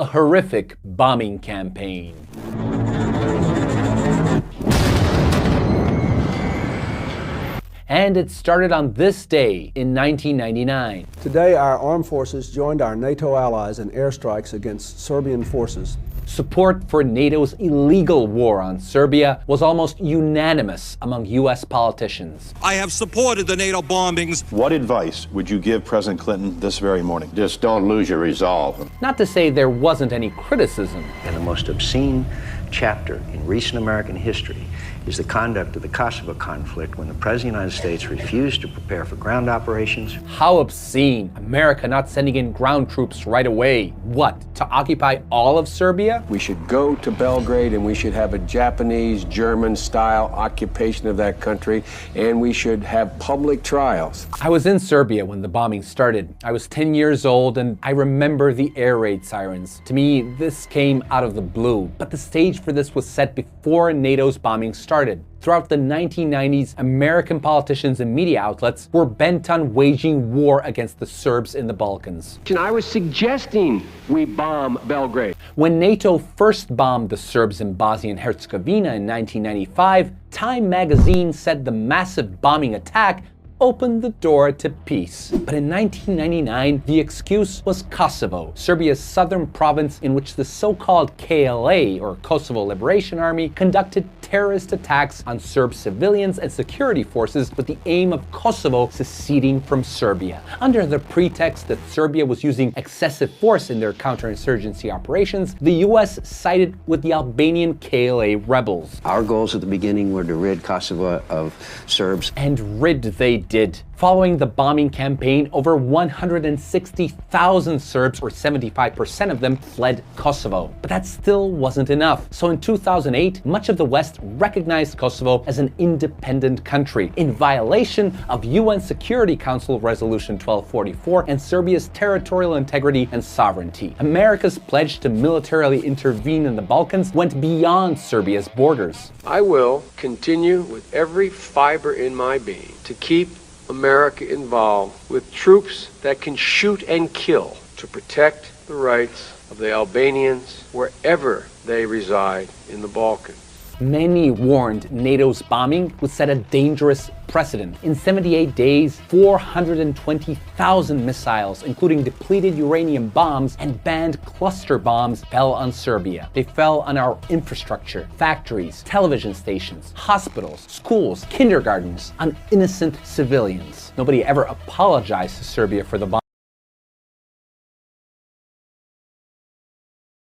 a horrific bombing campaign. And it started on this day in 1999. Today, our armed forces joined our NATO allies in airstrikes against Serbian forces. Support for NATO's illegal war on Serbia was almost unanimous among U.S. politicians. I have supported the NATO bombings. What advice would you give President Clinton this very morning? Just don't lose your resolve. Not to say there wasn't any criticism. And the most obscene chapter in recent American history is the conduct of the Kosovo conflict when the President of the United States refused to prepare for ground operations. How obscene. America not sending in ground troops right away. What, to occupy all of Serbia? We should go to Belgrade and we should have a Japanese, German-style occupation of that country, and we should have public trials. I was in Serbia when the bombing started. I was 10 years old and I remember the air raid sirens. To me, this came out of the blue, but the stage for this was set before NATO's bombing started. Throughout the 1990s, American politicians and media outlets were bent on waging war against the Serbs in the Balkans. And I was suggesting we bomb Belgrade. When NATO first bombed the Serbs in Bosnia and Herzegovina in 1995, Time magazine said the massive bombing attack opened the door to peace. But in 1999, the excuse was Kosovo, Serbia's southern province in which the so-called KLA, or Kosovo Liberation Army, conducted terrorist attacks on Serb civilians and security forces with the aim of Kosovo seceding from Serbia. Under the pretext that Serbia was using excessive force in their counterinsurgency operations, the US sided with the Albanian KLA rebels. Our goals at the beginning were to rid Kosovo of Serbs. And rid they did. Following the bombing campaign, over 160,000 Serbs, or 75% of them, fled Kosovo. But that still wasn't enough. So in 2008, much of the West recognized Kosovo as an independent country, in violation of UN Security Council Resolution 1244 and Serbia's territorial integrity and sovereignty. America's pledge to militarily intervene in the Balkans went beyond Serbia's borders. I will continue with every fiber in my being to keep America involved with troops that can shoot and kill to protect the rights of the Albanians wherever they reside in the Balkans. Many warned NATO's bombing would set a dangerous precedent. In 78 days, 420,000 missiles, including depleted uranium bombs and banned cluster bombs, fell on Serbia. They fell on our infrastructure, factories, television stations, hospitals, schools, kindergartens, on innocent civilians. Nobody ever apologized to Serbia for the bombing.